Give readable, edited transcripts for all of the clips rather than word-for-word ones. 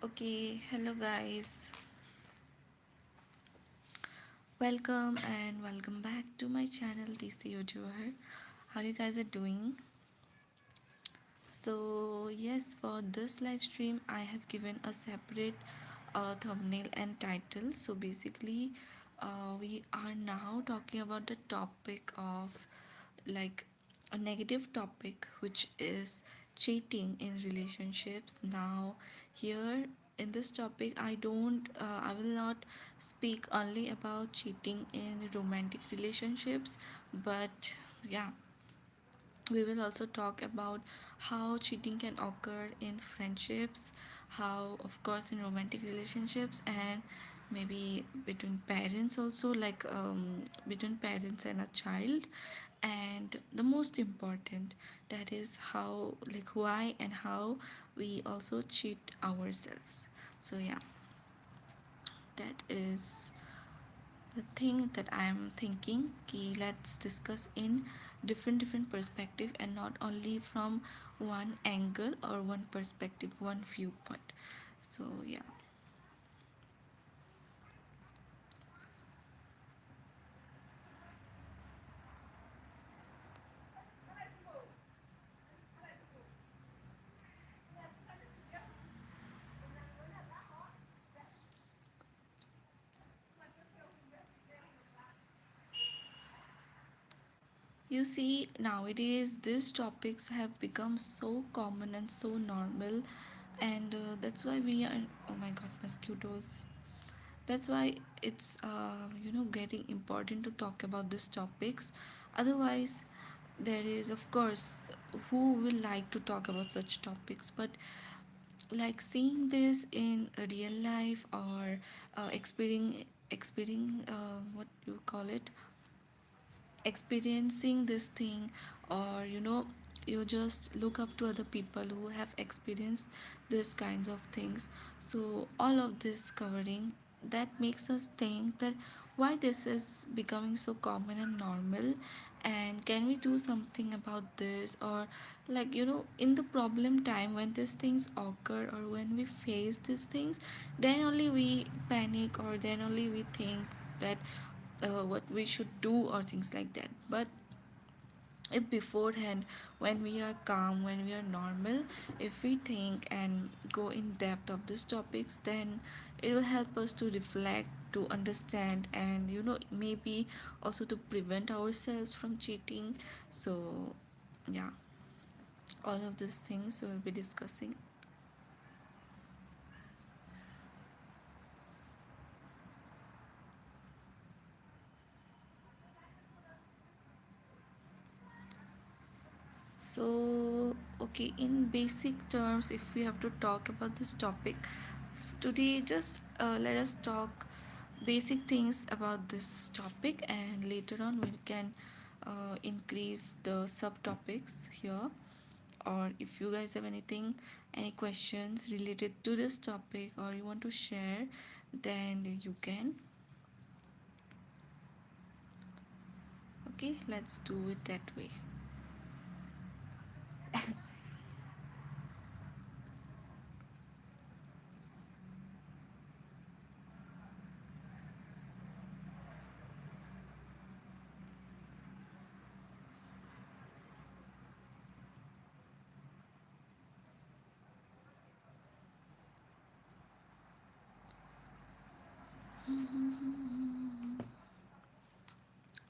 Okay, hello guys. Welcome back to my channel DC YouTuber. How you guys are doing? So, yes, for this live stream, I have given a separate thumbnail and title. So, basically, we are now talking about the topic of like a negative topic, which is cheating in relationships. Now, here in this topic, I will not speak only about cheating in romantic relationships, but yeah, we will also talk about how cheating can occur in friendships, how, of course, in romantic relationships, and maybe between parents also, like between parents and a child. And the most important, that is how, like, why and how we also cheat ourselves. So, yeah, that is the thing that I'm thinking. Okay, let's discuss in different perspective and not only from one angle or one perspective, one viewpoint. So yeah. You see, nowadays these topics have become so common and so normal, and that's why we are. Oh my God, mosquitoes! That's why it's getting important to talk about these topics. Otherwise, there is, of course, who will like to talk about such topics, but like seeing this in a real life or experiencing what you call it, experiencing this thing, or you just look up to other people who have experienced these kinds of things. So all of this covering, that makes us think that why this is becoming so common and normal, and can we do something about this, or like in the problem time when these things occur or when we face these things, then only we panic, or then only we think that what we should do or things like that. But if beforehand, when we are calm, when we are normal, if we think and go in depth of these topics, then it will help us to reflect, to understand, and maybe also to prevent ourselves from cheating. So yeah, all of these things we'll be discussing. So, okay, in basic terms, if we have to talk about this topic today, just let us talk basic things about this topic, and later on we can increase the subtopics here. Or if you guys have anything, any questions related to this topic, or you want to share, then you can. Okay, let's do it that way.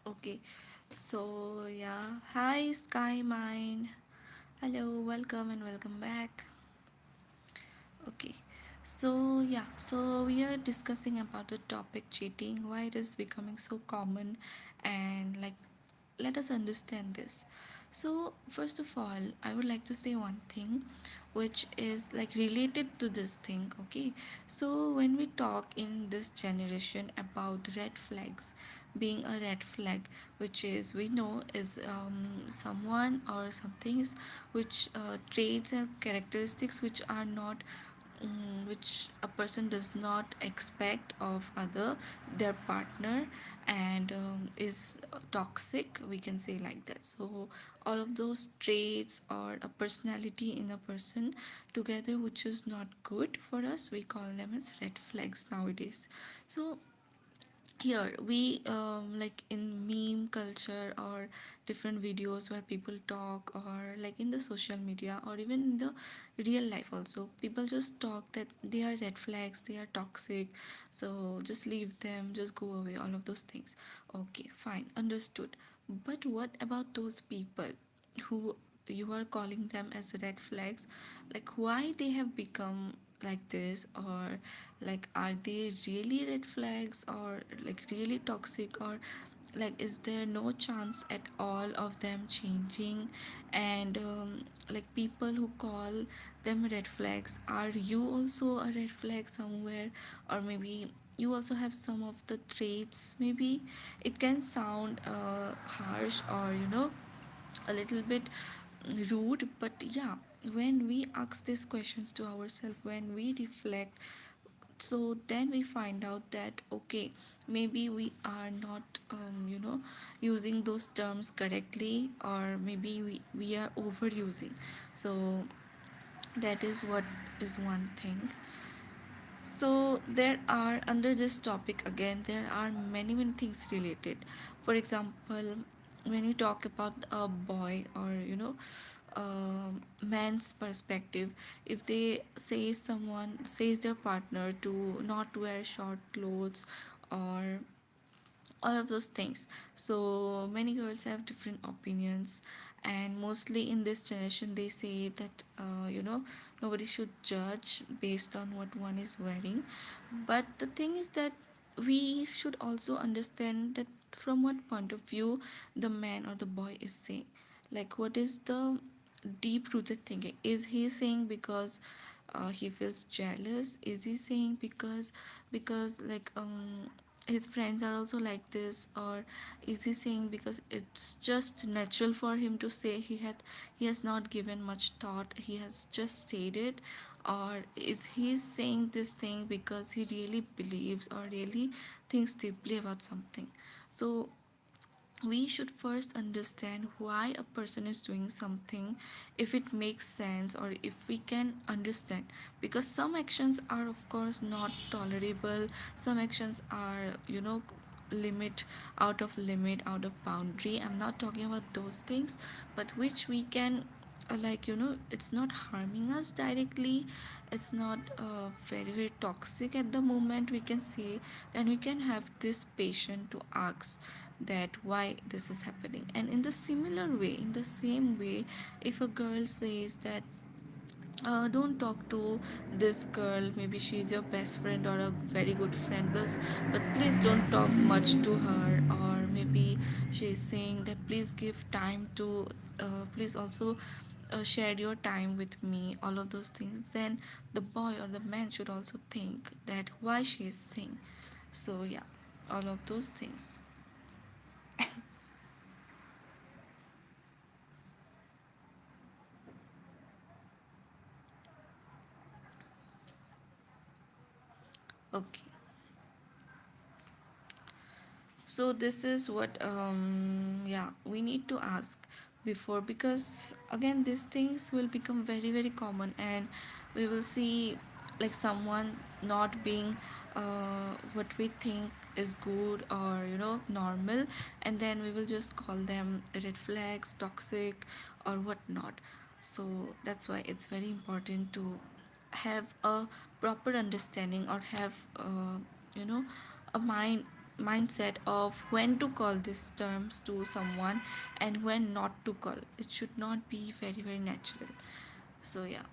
Okay, so yeah, hi Sky Mine. Hello, welcome and welcome back. Okay, so yeah, so we are discussing about the topic cheating, why it is becoming so common, and like let us understand this. So, first of all, I would like to say one thing which is like related to this thing. Okay, so when we talk in this generation about red flags, being a red flag, which is we know is someone or some things which traits and characteristics which are not which a person does not expect of other their partner, and is toxic, we can say like that. So all of those traits or a personality in a person together which is not good for us, we call them as red flags nowadays. So here we like in meme culture or different videos where people talk, or like in the social media or even in the real life also, people just talk that they are red flags, they are toxic, so just leave them, just go away, all of those things. Okay, fine, understood. But what about those people who you are calling them as red flags? Like why they have become like this, or like are they really red flags, or like really toxic, or like is there no chance at all of them changing? And like people who call them red flags, are you also a red flag somewhere? Or maybe you also have some of the traits. Maybe it can sound harsh, or a little bit rude, but yeah, when we ask these questions to ourselves, when we reflect, so then we find out that okay, maybe we are not using those terms correctly, or maybe we are overusing. So that is what is one thing. So there are, under this topic again, there are many many things related. For example, when we talk about a boy, or man's perspective, if they say, someone says their partner to not wear short clothes, or all of those things, so many girls have different opinions, and mostly in this generation they say that nobody should judge based on what one is wearing. But the thing is that we should also understand that from what point of view the man or the boy is saying. Like what is the deep rooted thinking? Is he saying because he feels jealous? Is he saying because like his friends are also like this? Or is he saying because it's just natural for him to say? He has not given much thought, he has just said it? Or is he saying this thing because he really believes or really thinks deeply about something? So we should first understand why a person is doing something, if it makes sense or if we can understand. Because some actions are of course not tolerable, some actions are limit, out of limit, out of boundary. I'm not talking about those things, but which we can like it's not harming us directly, it's not very very toxic at the moment, we can say. Then we can have this patience to ask that why this is happening. And in the similar way, in the same way, if a girl says that don't talk to this girl, maybe she's your best friend or a very good friend, but please don't talk much to her. Or maybe she's saying that please give time to please also share your time with me, all of those things. Then the boy or the man should also think that why she is saying. So yeah, all of those things. Okay. So this is what yeah, we need to ask before, because again these things will become very very common, and we will see like someone not being what we think is good or normal, and then we will just call them red flags, toxic, or whatnot. So that's why it's very important to have a proper understanding, or have you know a mindset of when to call these terms to someone and when not to call. It should not be very very natural. So yeah,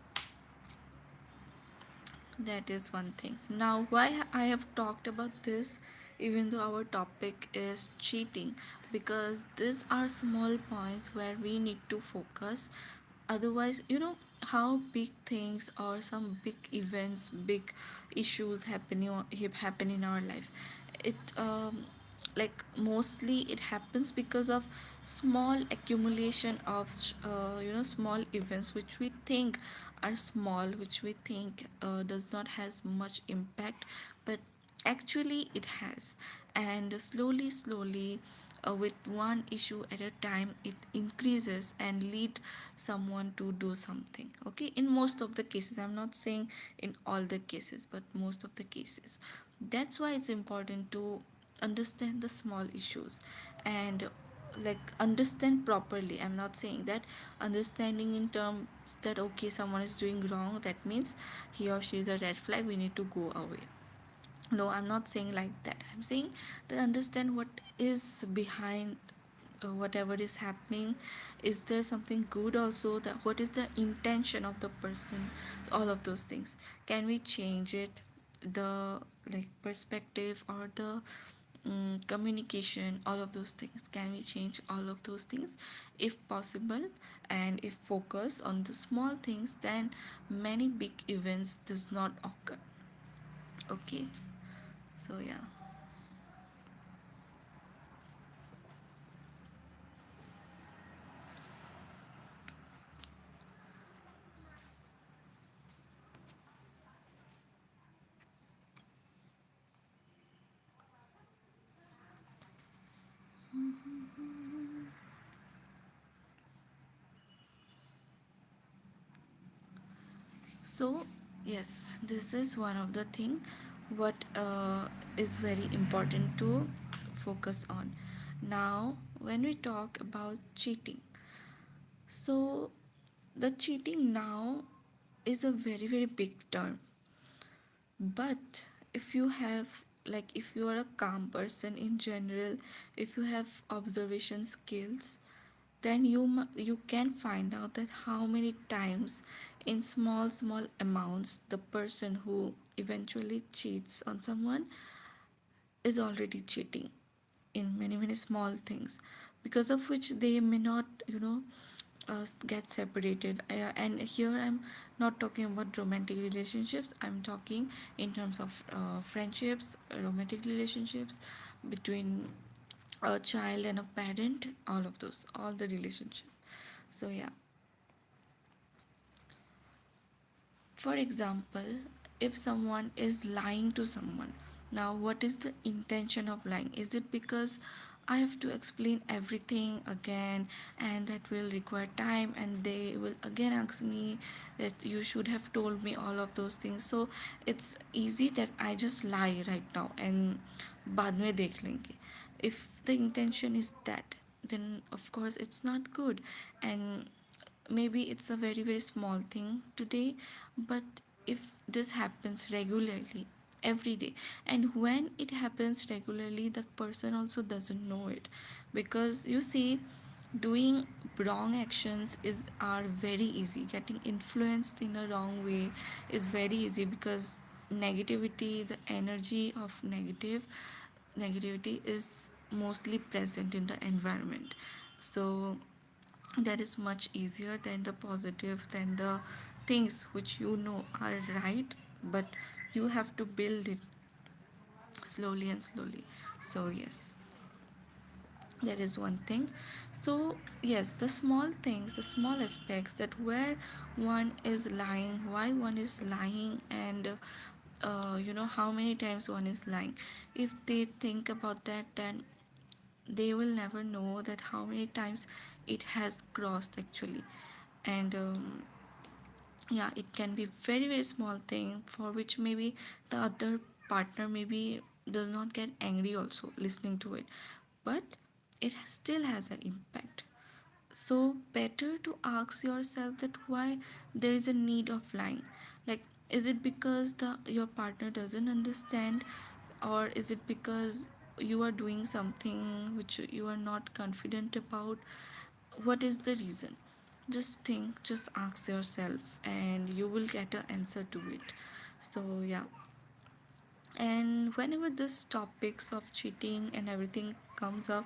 that is one thing. Now, why I have talked about this, even though our topic is cheating, because these are small points where we need to focus. Otherwise, how big things or some big events, big issues happen in our life. It like mostly it happens because of small accumulation of small events which we think are small, which we think does not has much impact, but actually it has. And slowly with one issue at a time, it increases and lead someone to do something. Okay, in most of the cases, I'm not saying in all the cases, but most of the cases. That's why it's important to understand the small issues and like understand properly. I'm not saying that understanding in terms that okay, someone is doing wrong, that means he or she is a red flag, we need to go away. No, I'm not saying like that. I'm saying to understand what is behind whatever is happening. Is there something good also? That what is the intention of the person? All of those things, can we change it? The like perspective or the communication, all of those things, can we change all of those things? If possible, and if focus on the small things, then many big events does not occur. Okay, so yeah. So yes, this is one of the thing what is very important to focus on. Now when we talk about cheating, so the cheating now is a very big term. But if you have, like, if you are a calm person in general, if you have observation skills, then you can find out that how many times in small amounts the person who eventually cheats on someone is already cheating in many small things, because of which they may not get separated. And here I'm not talking about romantic relationships, I'm talking in terms of friendships, romantic relationships between a child and a parent, all of those, all the relationship. So yeah, for example, if someone is lying to someone, now what is the intention of lying? Is it because I have to explain everything again and that will require time, and they will again ask me that you should have told me all of those things? So it's easy that I just lie right now and बाद में देख लेंगे. If the intention is that, then of course it's not good. And maybe it's a very small thing today, but if this happens regularly every day, and when it happens regularly, the person also doesn't know it, because you see, doing wrong actions is are very easy. Getting influenced in a wrong way is very easy, because negativity, the energy of negativity is mostly present in the environment. So that is much easier than the positive, than the things which you know are right, but you have to build it slowly and slowly. So yes, that is one thing. So yes, the small things, the small aspects, that where one is lying, why one is lying, and how many times one is lying. If they think about that, then they will never know that how many times it has crossed actually. And yeah, it can be very small thing for which maybe the other partner maybe does not get angry also listening to it, but it still has an impact. So better to ask yourself that why there is a need of lying. Like, is it because the your partner doesn't understand, or is it because you are doing something which you are not confident about? What is the reason? Just think, just ask yourself, and you will get an answer to it. So yeah, and whenever this topics of cheating and everything comes up,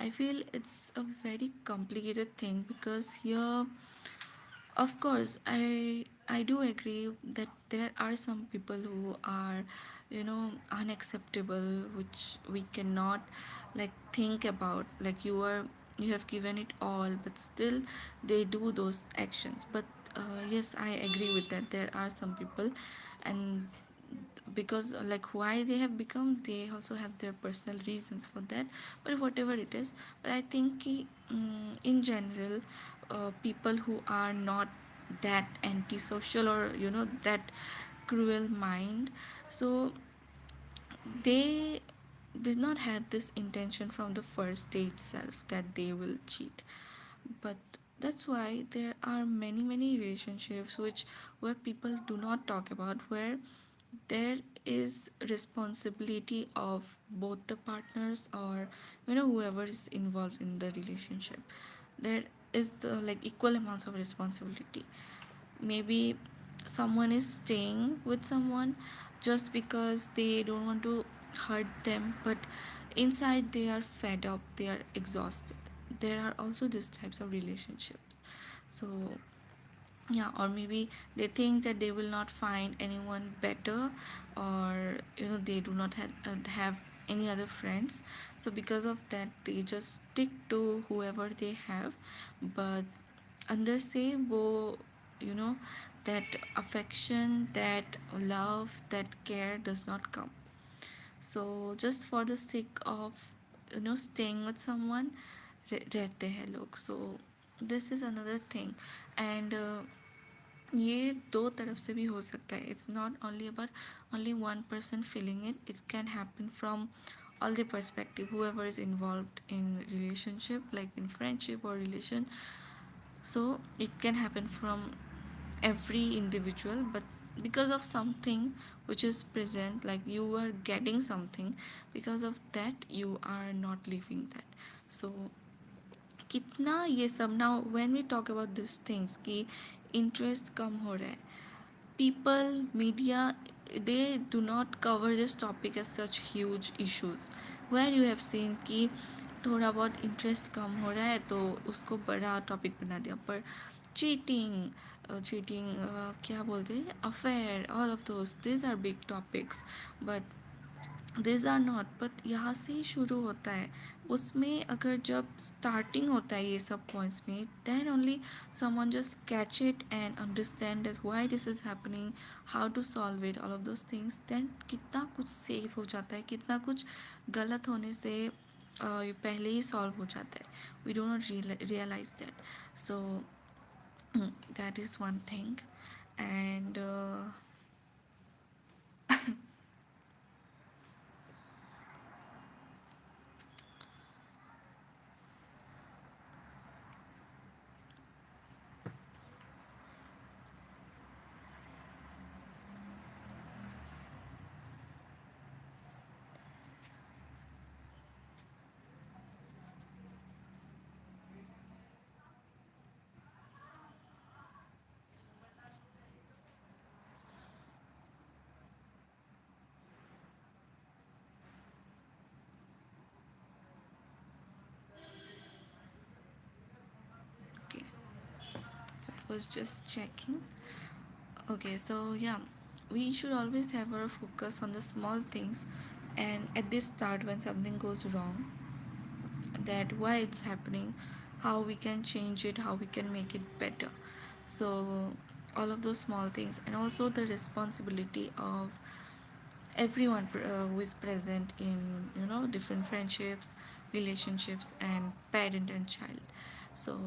I feel it's a very complicated thing, because here, of course, I do agree that there are some people who are unacceptable, which we cannot like think about. Like you have given it all, but still they do those actions. But yes, I agree with that. There are some people, and because like why they have become, they also have their personal reasons for that. But whatever it is, but I think in general, people who are not that antisocial, or that cruel mind, so they did not have this intention from the first day itself that they will cheat. But that's why there are many relationships which where people do not talk about, where there is responsibility of both the partners, or whoever is involved in the relationship. There is the like equal amounts of responsibility. Maybe someone is staying with someone just because they don't want to hurt them, but inside they are fed up, they are exhausted. There are also these types of relationships. So yeah, or maybe they think that they will not find anyone better, or they do not have any other friends, so because of that they just stick to whoever they have. But अंदर से वो you know that affection, that love, that care does not come. So just for the sake of staying with someone, रहते हैं लोग. So this is another thing. And ये दो तरफ से भी हो सकता है. It's not only about only one person feeling it. It can happen from all the perspective, whoever is involved in relationship, like in friendship or relation. So it can happen from every individual, but because of something which is present, like you are getting something, because of that you are not leaving that. So कितना ये सब, now when we talk about these things कि interest कम हो रहा है, people, media, they do not cover this topic as such huge issues, where you have seen कि थोड़ा बहुत इंटरेस्ट कम हो रहा है तो उसको बड़ा टॉपिक बना दिया. पर चीटिंग क्या बोलते हैं, affair, all of those, this are big topics. But this are not, but यहाँ से ही शुरू होता है. उसमें अगर जब स्टार्टिंग होता है ये सब पॉइंट्स में, then only someone just catch it and understand that why this is happening, how to solve it, all of those things, then कितना कुछ सेव हो जाता है, कितना कुछ गलत होने से ये पहले ही सॉल्व हो जाता है. We do not realize that. So that is one thing. And okay, so I was just checking. Okay, so yeah, we should always have our focus on the small things, and at this start, when something goes wrong, that why it's happening, how we can change it, how we can make it better. So, all of those small things, and also the responsibility of everyone who is present in different friendships, relationships, and parent and child. So,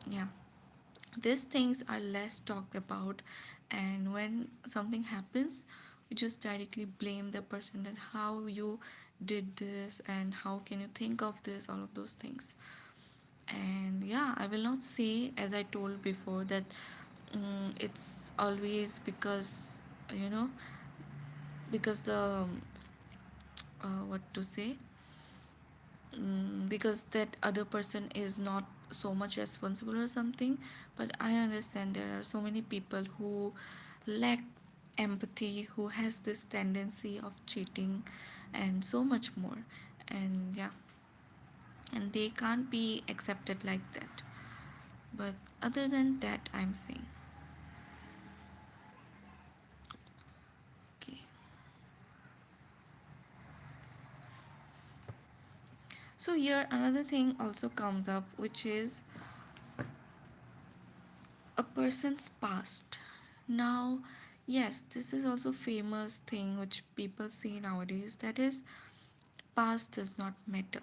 yeah, these things are less talked about, and when something happens, we just directly blame the person that how you did this and how can you think of this, all of those things. And yeah, I will not say, as I told before, that it's always because you know because the what to say, because that other person is not so much responsible or something. But I understand there are so many people who lack empathy, who has this tendency of cheating and so much more. And yeah, and they can't be accepted like that. But other than that, I'm saying okay. So here another thing also comes up, which is a person's past. Now, yes, this is also famous thing which people say nowadays, that is past does not matter.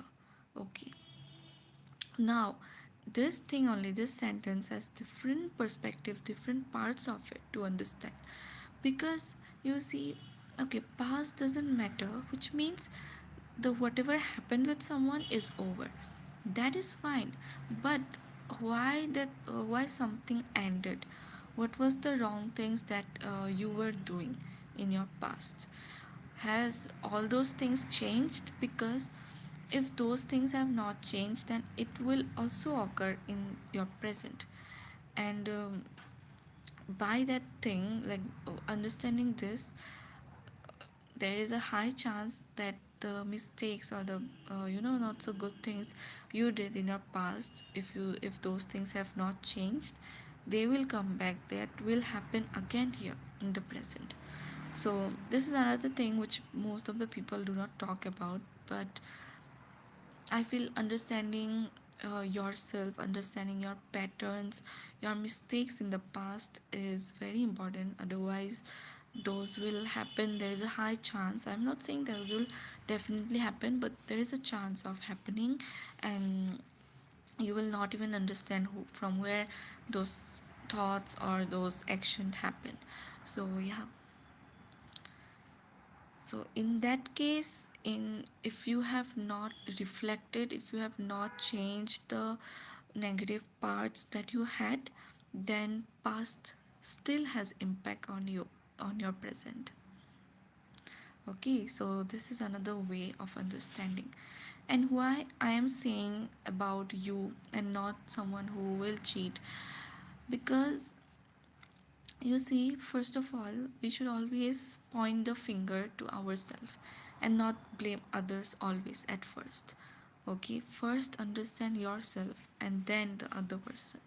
Okay. Now, this thing only, this sentence has different perspective, different parts of it to understand. Because you see, okay, past doesn't matter, which means the whatever happened with someone is over. That is fine. But why something ended? What was the wrong things that you were doing in your past? Has all those things changed? Because if those things have not changed, then it will also occur in your present. And by that thing, like understanding this, there is a high chance that the mistakes or the not so good things you did in your past, if those things have not changed, they will come back, that will happen again here in the present. So this is another thing which most of the people do not talk about, but I feel understanding yourself, understanding your patterns, your mistakes in the past is very important. Otherwise, those will happen. There is a high chance. I'm not saying those will definitely happen, but there is a chance of happening, and you will not even understand from where those thoughts or those actions happen. So yeah, so in that case, in if you have not reflected, if you have not changed the negative parts that you had, then past still has impact on you, on your present. Okay, so this is another way of understanding. And why I am saying about you and not someone who will cheat, because you see, first of all, we should always point the finger to ourselves and not blame others always at first. Okay, first understand yourself and then the other person.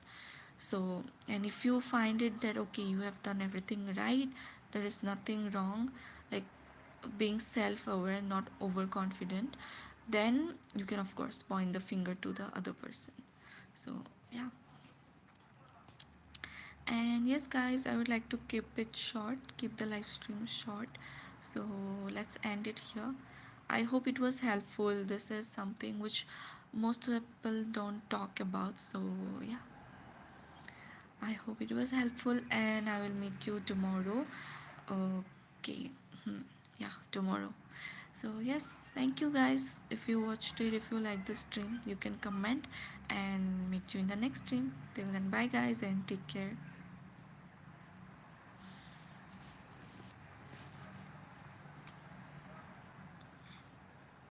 So, and if you find it that okay, you have done everything right, there is nothing wrong, like being self aware, not overconfident, then you can, of course, point the finger to the other person. So, yeah. And yes, guys, I would like to keep it short, keep the live stream short. So let's end it here. I hope it was helpful. This is something which most people don't talk about. So yeah, I hope it was helpful, and I will meet you tomorrow. Okay, yeah, tomorrow. So yes, thank you guys. If you watched it, if you like this stream, you can comment, and meet you in the next stream. Till then, bye guys, and take care.